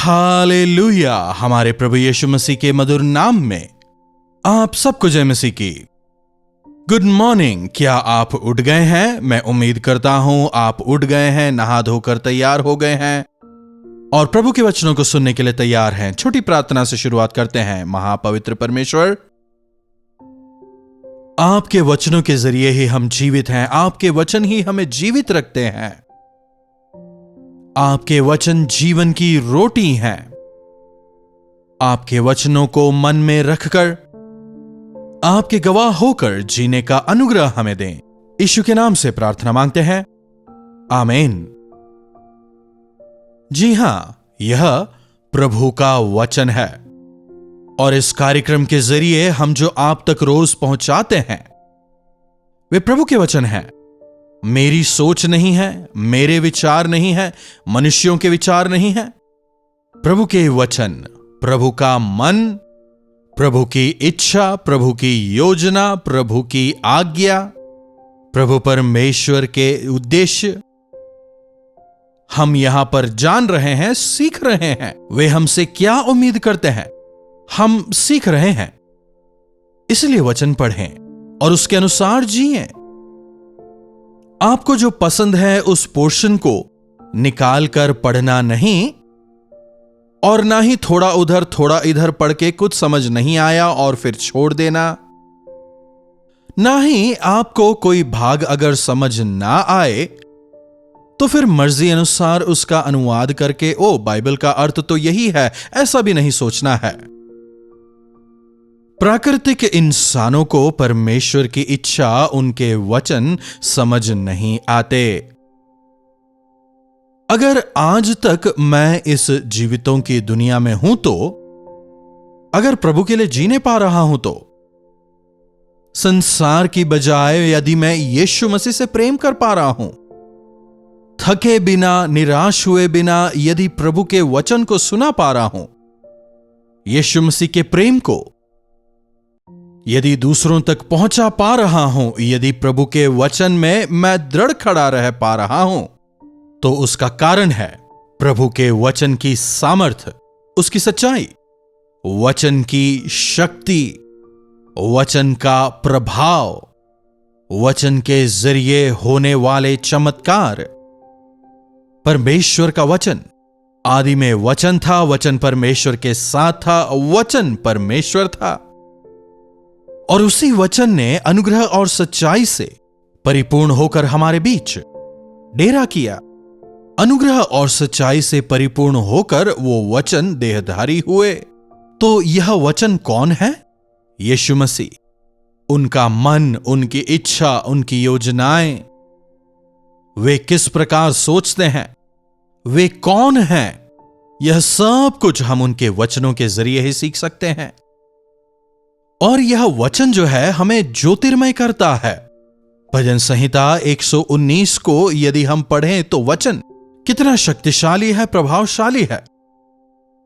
Hallelujah. हमारे प्रभु यीशु मसीह के मधुर नाम में आप सबको जय मसीह की। Good morning. क्या आप उठ गए हैं? मैं उम्मीद करता हूं आप उठ गए हैं, नहा धोकर तैयार हो गए हैं और प्रभु के वचनों को सुनने के लिए तैयार हैं। छोटी प्रार्थना से शुरुआत करते हैं। महापवित्र परमेश्वर, आपके वचनों के जरिए ही हम जीवित हैं। आपके वचन ही हमें जीवित रखते हैं। आपके वचन जीवन की रोटी हैं। आपके वचनों को मन में रखकर आपके गवाह होकर जीने का अनुग्रह हमें दें। यीशु के नाम से प्रार्थना मांगते हैं, आमीन। जी हां, यह प्रभु का वचन है और इस कार्यक्रम के जरिए हम जो आप तक रोज पहुंचाते हैं वे प्रभु के वचन हैं। मेरी सोच नहीं है, मेरे विचार नहीं है, मनुष्यों के विचार नहीं है। प्रभु के वचन, प्रभु का मन, प्रभु की इच्छा, प्रभु की योजना, प्रभु की आज्ञा, प्रभु परमेश्वर के उद्देश्य हम यहां पर जान रहे हैं, सीख रहे हैं। वे हमसे क्या उम्मीद करते हैं, हम सीख रहे हैं। इसलिए वचन पढ़ें और उसके अनुसार जिएं। आपको जो पसंद है उस पोर्शन को निकाल कर पढ़ना नहीं, और ना ही थोड़ा उधर थोड़ा इधर पढ़ के कुछ समझ नहीं आया और फिर छोड़ देना। ना ही आपको कोई भाग अगर समझ ना आए तो फिर मर्जी अनुसार उसका अनुवाद करके ओ बाइबल का अर्थ तो यही है, ऐसा भी नहीं सोचना है। प्राकृतिक इंसानों को परमेश्वर की इच्छा, उनके वचन समझ नहीं आते। अगर आज तक मैं इस जीवितों की दुनिया में हूं तो, अगर प्रभु के लिए जीने पा रहा हूं तो, संसार की बजाय यदि मैं यीशु मसीह से प्रेम कर पा रहा हूं, थके बिना, निराश हुए बिना यदि प्रभु के वचन को सुना पा रहा हूं, यीशु मसीह के प्रेम को यदि दूसरों तक पहुंचा पा रहा हूं, यदि प्रभु के वचन में मैं दृढ़ खड़ा रह पा रहा हूं, तो उसका कारण है प्रभु के वचन की सामर्थ्य, उसकी सच्चाई, वचन की शक्ति, वचन का प्रभाव, वचन के जरिए होने वाले चमत्कार। परमेश्वर का वचन, आदि में वचन था, वचन परमेश्वर के साथ था, वचन परमेश्वर था और उसी वचन ने अनुग्रह और सच्चाई से परिपूर्ण होकर हमारे बीच डेरा किया। अनुग्रह और सच्चाई से परिपूर्ण होकर वो वचन देहधारी हुए। तो यह वचन कौन है? यीशु मसीह। उनका मन, उनकी इच्छा, उनकी योजनाएं, वे किस प्रकार सोचते हैं, वे कौन हैं, यह सब कुछ हम उनके वचनों के जरिए ही सीख सकते हैं। और यह वचन जो है हमें ज्योतिर्मय करता है। भजन संहिता 119 को यदि हम पढ़ें तो वचन कितना शक्तिशाली है, प्रभावशाली है।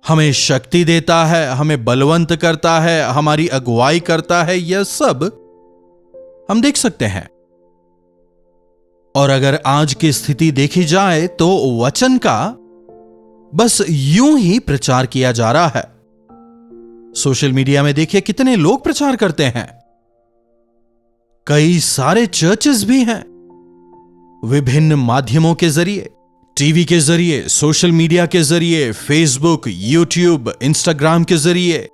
हमें शक्ति देता है, हमें बलवंत करता है, हमारी अगुवाई करता है। यह सब हम देख सकते हैं। और अगर आज की स्थिति देखी जाए तो वचन का बस यूं ही प्रचार किया जा रहा है। सोशल मीडिया में देखिए कितने लोग प्रचार करते हैं। कई सारे चर्चेस भी हैं। विभिन्न माध्यमों के जरिए, टीवी के जरिए, सोशल मीडिया के जरिए, फेसबुक, यूट्यूब, इंस्टाग्राम के जरिए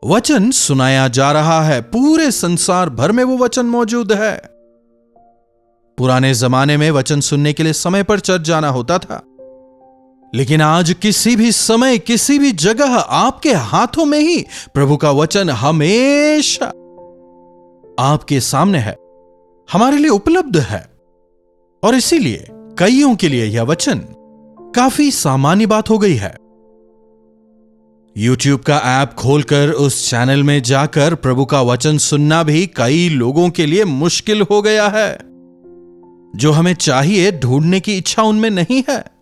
वचन सुनाया जा रहा है। पूरे संसार भर में वो वचन मौजूद है। पुराने जमाने में वचन सुनने के लिए समय पर चर्च जाना होता था, लेकिन आज किसी भी समय, किसी भी जगह आपके हाथों में ही प्रभु का वचन हमेशा आपके सामने है, हमारे लिए उपलब्ध है। और इसीलिए कईयों के लिए यह वचन काफी सामान्य बात हो गई है। यूट्यूब का ऐप खोलकर उस चैनल में जाकर प्रभु का वचन सुनना भी कई लोगों के लिए मुश्किल हो गया है। जो हमें चाहिए, ढूंढने की इच्छा उनमें नहीं है।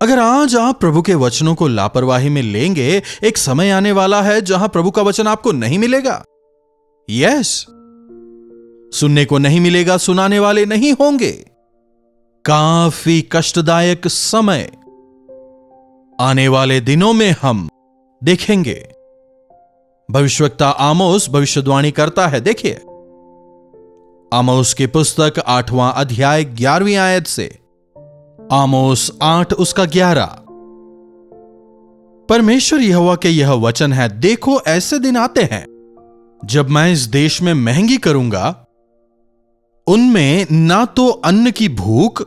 अगर आज आप प्रभु के वचनों को लापरवाही में लेंगे, एक समय आने वाला है जहां प्रभु का वचन आपको नहीं मिलेगा। यस, सुनने को नहीं मिलेगा, सुनाने वाले नहीं होंगे। काफी कष्टदायक समय आने वाले दिनों में हम देखेंगे। भविष्यवक्ता आमोस भविष्यवाणी करता है। देखिए, आमोस की पुस्तक 8वां अध्याय 11वीं आयत से। आमोस 8 उसका 11। परमेश्वर यहोवा के यह वचन है, देखो ऐसे दिन आते हैं जब मैं इस देश में महंगी करूंगा, उनमें ना तो अन्न की भूख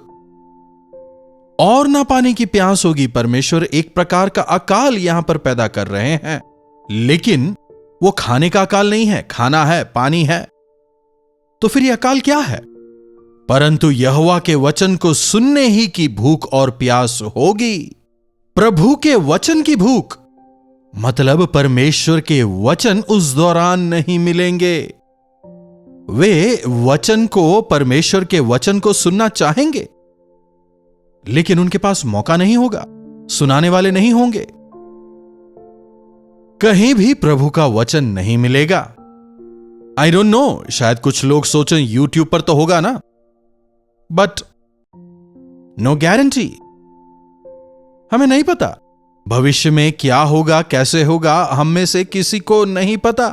और ना पानी की प्यास होगी। परमेश्वर एक प्रकार का अकाल यहां पर पैदा कर रहे हैं, लेकिन वो खाने का अकाल नहीं है। खाना है, पानी है, तो फिर यह अकाल क्या है? परंतु यहोवा के वचन को सुनने ही की भूख और प्यास होगी। प्रभु के वचन की भूख मतलब परमेश्वर के वचन उस दौरान नहीं मिलेंगे। वे वचन को, परमेश्वर के वचन को सुनना चाहेंगे, लेकिन उनके पास मौका नहीं होगा, सुनाने वाले नहीं होंगे। कहीं भी प्रभु का वचन नहीं मिलेगा। आई डोंट नो, शायद कुछ लोग सोचें यूट्यूब पर तो होगा ना, बट नो गारंटी। हमें नहीं पता भविष्य में क्या होगा, कैसे होगा, हम में से किसी को नहीं पता।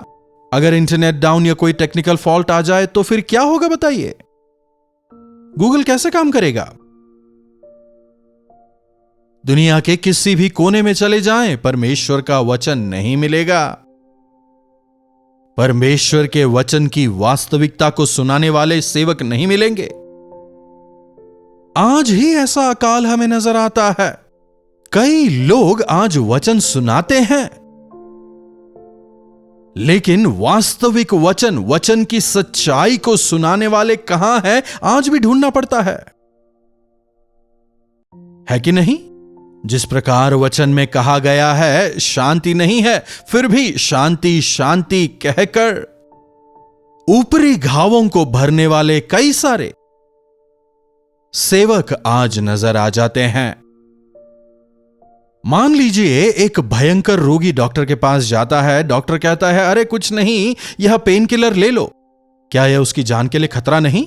अगर इंटरनेट डाउन या कोई टेक्निकल फॉल्ट आ जाए तो फिर क्या होगा बताइए? गूगल कैसे काम करेगा? दुनिया के किसी भी कोने में चले जाएं, परमेश्वर का वचन नहीं मिलेगा। परमेश्वर के वचन की वास्तविकता को सुनाने वाले सेवक नहीं मिलेंगे। आज ही ऐसा अकाल हमें नजर आता है। कई लोग आज वचन सुनाते हैं, लेकिन वास्तविक वचन की सच्चाई को सुनाने वाले कहां हैं, आज भी ढूंढना पड़ता है कि नहीं? जिस प्रकार वचन में कहा गया है शांति नहीं है, फिर भी शांति शांति कहकर ऊपरी घावों को भरने वाले कई सारे सेवक आज नजर आ जाते हैं। मान लीजिए एक भयंकर रोगी डॉक्टर के पास जाता है। डॉक्टर कहता है, अरे कुछ नहीं, यह पेन किलर ले लो। क्या यह उसकी जान के लिए खतरा नहीं?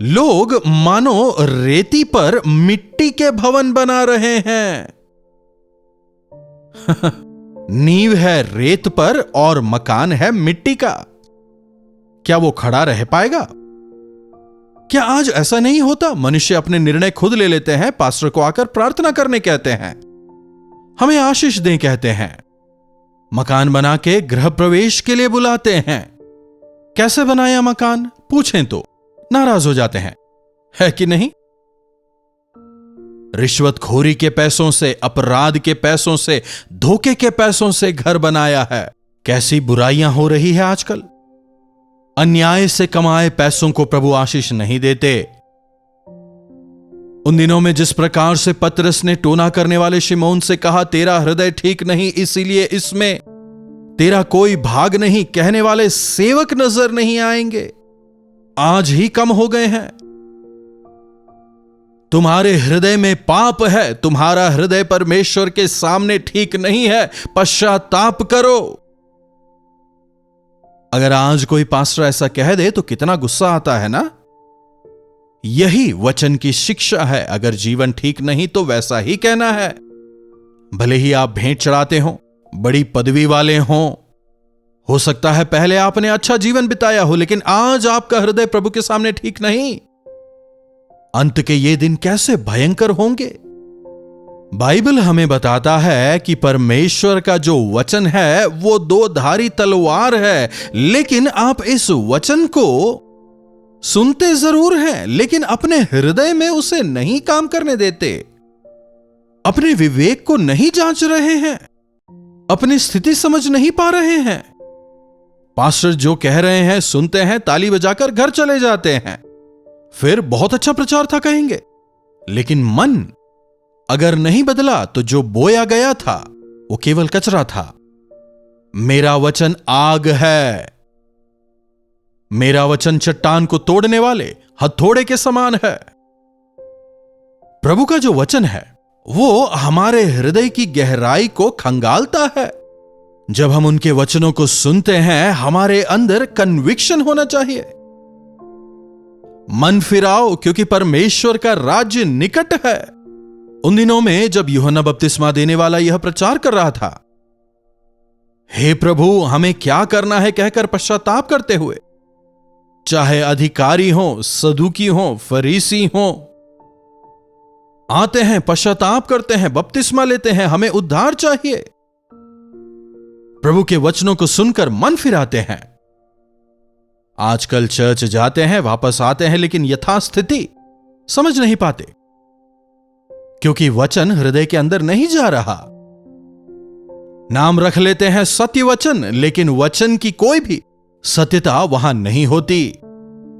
लोग मानो रेती पर मिट्टी के भवन बना रहे हैं। नींव है रेत पर और मकान है मिट्टी का। क्या वो खड़ा रह पाएगा? क्या आज ऐसा नहीं होता? मनुष्य अपने निर्णय खुद ले लेते हैं, पास्टर को आकर प्रार्थना करने कहते हैं, हमें आशीष दें कहते हैं, मकान बना के गृह प्रवेश के लिए बुलाते हैं। कैसे बनाया मकान पूछें तो नाराज हो जाते हैं, है कि नहीं? रिश्वतखोरी के पैसों से, अपराध के पैसों से, धोखे के पैसों से घर बनाया है। कैसी बुराइयां हो रही है आजकल। अन्याय से कमाए पैसों को प्रभु आशीष नहीं देते। उन दिनों में जिस प्रकार से पतरस ने टोना करने वाले शिमोन से कहा, तेरा हृदय ठीक नहीं, इसीलिए इसमें तेरा कोई भाग नहीं, कहने वाले सेवक नजर नहीं आएंगे। आज ही कम हो गए हैं। तुम्हारे हृदय में पाप है, तुम्हारा हृदय परमेश्वर के सामने ठीक नहीं है, पश्चाताप करो। अगर आज कोई पास्टर ऐसा कह दे तो कितना गुस्सा आता है ना? यही वचन की शिक्षा है। अगर जीवन ठीक नहीं तो वैसा ही कहना है। भले ही आप भेंट चढ़ाते हो, बड़ी पदवी वाले हो सकता है पहले आपने अच्छा जीवन बिताया हो, लेकिन आज आपका हृदय प्रभु के सामने ठीक नहीं। अंत के ये दिन कैसे भयंकर होंगे। बाइबल हमें बताता है कि परमेश्वर का जो वचन है वो दो धारी तलवार है, लेकिन आप इस वचन को सुनते जरूर हैं, लेकिन अपने हृदय में उसे नहीं काम करने देते। अपने विवेक को नहीं जांच रहे हैं, अपनी स्थिति समझ नहीं पा रहे हैं। पास्टर जो कह रहे हैं सुनते हैं, ताली बजाकर घर चले जाते हैं, फिर बहुत अच्छा प्रचार था कहेंगे, लेकिन मन अगर नहीं बदला तो जो बोया गया था वो केवल कचरा था। मेरा वचन आग है, मेरा वचन चट्टान को तोड़ने वाले हथौड़े के समान है। प्रभु का जो वचन है वो हमारे हृदय की गहराई को खंगालता है। जब हम उनके वचनों को सुनते हैं, हमारे अंदर कन्विक्शन होना चाहिए। मन फिराओ, क्योंकि परमेश्वर का राज्य निकट है। उन दिनों में जब यूहन्ना बपतिस्मा देने वाला यह प्रचार कर रहा था, हे प्रभु हमें क्या करना है कहकर पश्चाताप करते हुए, चाहे अधिकारी हो, सदूकी हो, फरीसी हो, आते हैं, पश्चाताप करते हैं, बपतिस्मा लेते हैं, हमें उद्धार चाहिए, प्रभु के वचनों को सुनकर मन फिराते हैं। आजकल चर्च जाते हैं, वापस आते हैं, लेकिन यथास्थिति समझ नहीं पाते, क्योंकि वचन हृदय के अंदर नहीं जा रहा। नाम रख लेते हैं सत्य वचन, लेकिन वचन की कोई भी सत्यता वहां नहीं होती।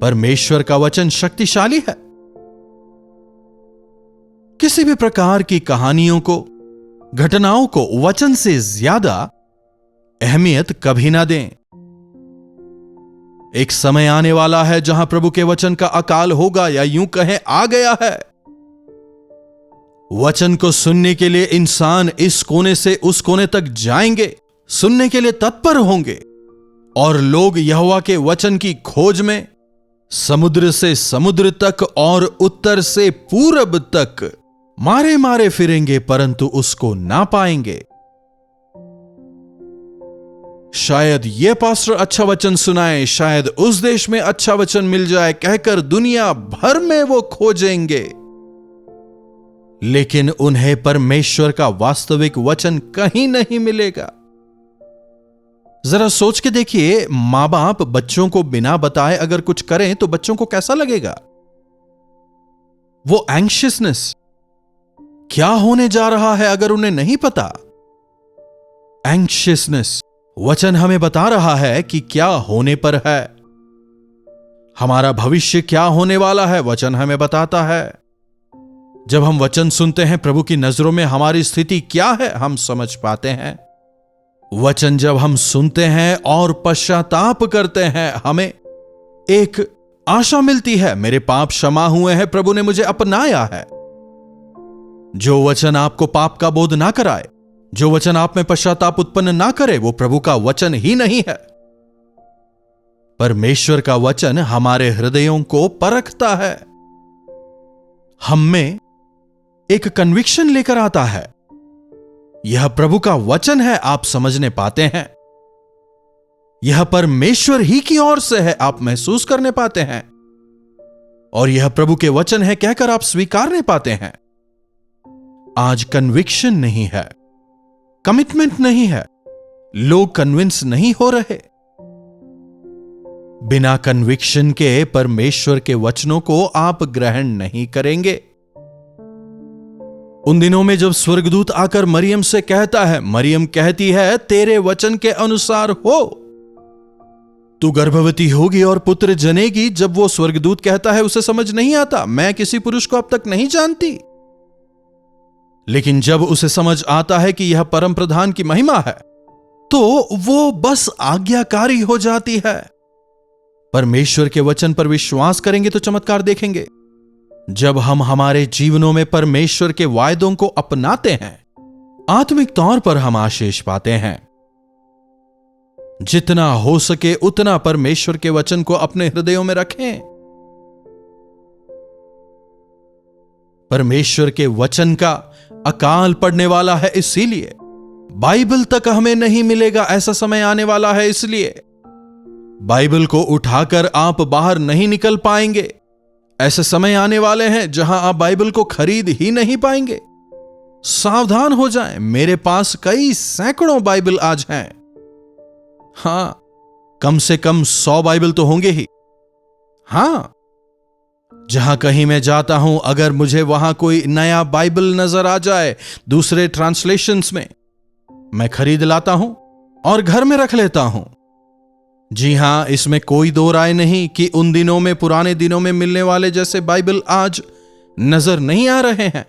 परमेश्वर का वचन शक्तिशाली है। किसी भी प्रकार की कहानियों को, घटनाओं को वचन से ज्यादा अहमियत कभी ना दें। एक समय आने वाला है जहां प्रभु के वचन का अकाल होगा, या यूं कहें आ गया है। वचन को सुनने के लिए इंसान इस कोने से उस कोने तक जाएंगे, सुनने के लिए तत्पर होंगे, और लोग यहोवा के वचन की खोज में समुद्र से समुद्र तक और उत्तर से पूरब तक मारे मारे फिरेंगे, परंतु उसको ना पाएंगे। शायद यह पास्टर अच्छा वचन सुनाए, शायद उस देश में अच्छा वचन मिल जाए कहकर दुनिया भर में वो खोजेंगे, लेकिन उन्हें परमेश्वर का वास्तविक वचन कहीं नहीं मिलेगा। जरा सोच के देखिए, मां बाप बच्चों को बिना बताए अगर कुछ करें तो बच्चों को कैसा लगेगा? वो एंग्शियसनेस, क्या होने जा रहा है अगर उन्हें नहीं पता। एंग्शियसनेस, वचन हमें बता रहा है कि क्या होने पर है, हमारा भविष्य क्या होने वाला है, वचन हमें बताता है। जब हम वचन सुनते हैं, प्रभु की नजरों में हमारी स्थिति क्या है हम समझ पाते हैं। वचन जब हम सुनते हैं और पश्चाताप करते हैं, हमें एक आशा मिलती है, मेरे पाप क्षमा हुए हैं, प्रभु ने मुझे अपनाया है। जो वचन आपको पाप का बोध ना कराए, जो वचन आप में पश्चाताप उत्पन्न ना करे, वो प्रभु का वचन ही नहीं है। परमेश्वर का वचन हमारे हृदयों को परखता है, हम में एक कन्विक्शन लेकर आता है। यह प्रभु का वचन है, आप समझने पाते हैं। यह परमेश्वर ही की ओर से है, आप महसूस करने पाते हैं। और यह प्रभु के वचन है कहकर आप स्वीकारने पाते हैं। आज कन्विक्शन नहीं है, कमिटमेंट नहीं है, लोग कन्विंस नहीं हो रहे। बिना कन्विक्शन के परमेश्वर के वचनों को आप ग्रहण नहीं करेंगे। उन दिनों में जब स्वर्गदूत आकर मरियम से कहता है, मरियम कहती है तेरे वचन के अनुसार हो, तू गर्भवती होगी और पुत्र जनेगी। जब वो स्वर्गदूत कहता है उसे समझ नहीं आता, मैं किसी पुरुष को अब तक नहीं जानती। लेकिन जब उसे समझ आता है कि यह परम प्रधान की महिमा है, तो वो बस आज्ञाकारी हो जाती है। परमेश्वर के वचन पर विश्वास करेंगे तो चमत्कार देखेंगे। जब हम हमारे जीवनों में परमेश्वर के वायदों को अपनाते हैं, आत्मिक तौर पर हम आशीष पाते हैं। जितना हो सके उतना परमेश्वर के वचन को अपने हृदयों में रखें। परमेश्वर के वचन का अकाल पड़ने वाला है, इसीलिए बाइबल तक हमें नहीं मिलेगा। ऐसा समय आने वाला है, इसलिए बाइबल को उठाकर आप बाहर नहीं निकल पाएंगे। ऐसे समय आने वाले हैं जहां आप बाइबल को खरीद ही नहीं पाएंगे। सावधान हो जाएं, मेरे पास कई सैकड़ों बाइबल आज हैं। हां, कम से कम 100 बाइबल तो होंगे ही। हां, जहां कहीं मैं जाता हूं, अगर मुझे वहां कोई नया बाइबल नजर आ जाए दूसरे ट्रांसलेशंस में, मैं खरीद लाता हूं और घर में रख लेता हूं। जी हां, इसमें कोई दो राय नहीं कि उन दिनों में, पुराने दिनों में मिलने वाले जैसे बाइबल आज नजर नहीं आ रहे हैं।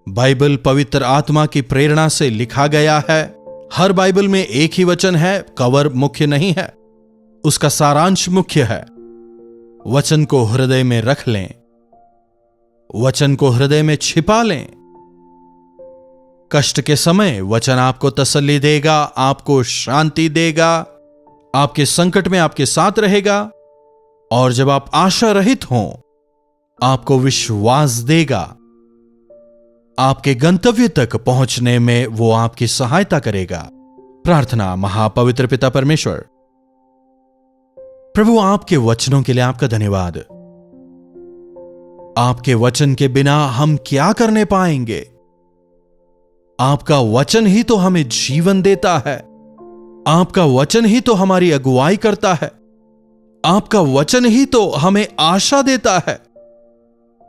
बाइबल पवित्र आत्मा की प्रेरणा से लिखा गया है। हर बाइबल में एक ही वचन है, कवर मुख्य नहीं है, उसका सारांश मुख्य है। वचन को हृदय में रख लें, वचन को हृदय में छिपा लें। कष्ट के समय वचन आपको तसल्ली देगा, आपको शांति देगा, आपके संकट में आपके साथ रहेगा, और जब आप आशा रहित हों आपको विश्वास देगा, आपके गंतव्य तक पहुंचने में वो आपकी सहायता करेगा। प्रार्थना। महापवित्र पिता परमेश्वर, प्रभु, आपके वचनों के लिए आपका धन्यवाद। आपके वचन के बिना हम क्या करने पाएंगे? आपका वचन ही तो हमें जीवन देता है। आपका वचन ही तो हमारी अगुवाई करता है। आपका वचन ही तो हमें आशा देता है।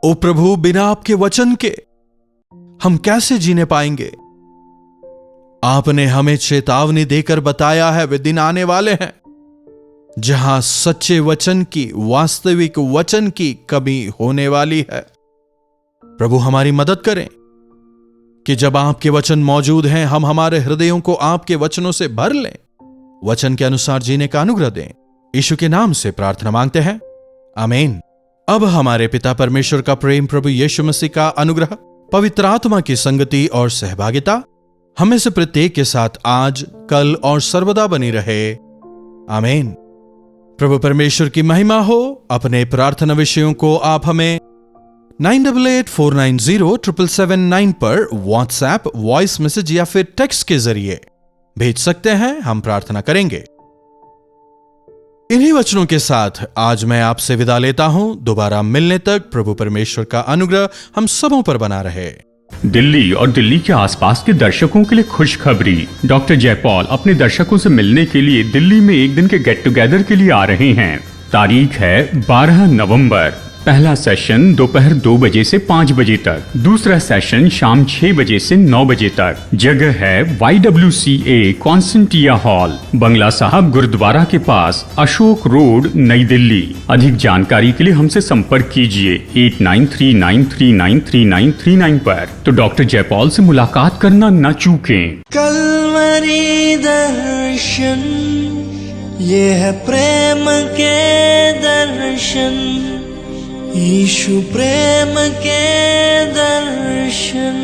ओ प्रभु, बिना आपके वचन के हम कैसे जीने पाएंगे? आपने हमें चेतावनी देकर बताया है वे दिन आने वाले हैं जहां सच्चे वचन की, वास्तविक वचन की कमी होने वाली है। प्रभु, हमारी मदद करें कि जब आपके वचन मौजूद हैं, हम हमारे हृदयों को आपके वचनों से भर लें, वचन के अनुसार जीने का अनुग्रह दें। यीशु के नाम से प्रार्थना मांगते हैं, आमीन। अब हमारे पिता परमेश्वर का प्रेम, प्रभु यीशु मसीह का अनुग्रह, पवित्र आत्मा की संगति और सहभागिता हमें से प्रत्येक के साथ आज, कल और सर्वदा बनी रहे। आमीन। प्रभु परमेश्वर की महिमा हो। अपने प्रार्थना विषयों को आप हमें 9884907779 पर व्हाट्सएप, वॉइस मैसेज या फिर टेक्स्ट के जरिए भेज सकते हैं। हम प्रार्थना करेंगे। इन्हीं वचनों के साथ आज मैं आपसे विदा लेता हूं। दोबारा मिलने तक प्रभु परमेश्वर का अनुग्रह हम सबों पर बना रहे। दिल्ली और दिल्ली के आसपास के दर्शकों के लिए खुशखबरी। डॉक्टर जयपॉल अपने दर्शकों से मिलने के लिए दिल्ली में एक दिन के गेट टुगेदर के लिए आ रहे हैं। तारीख है 12 नवंबर। पहला सेशन दोपहर 2 बजे से 5 बजे तक, दूसरा सेशन शाम 6 बजे से 9 बजे तक। जगह है YWCA कॉन्सेंटिया हॉल, बंगला साहब गुरुद्वारा के पास, अशोक रोड, नई दिल्ली। अधिक जानकारी के लिए हमसे संपर्क कीजिए 8939393939 पर। तो डॉक्टर जयपॉल से मुलाकात करना न चूकें। कलवरी दर्शन, ये है प्रेम के दर्शन, यीशु प्रेम के दर्शन।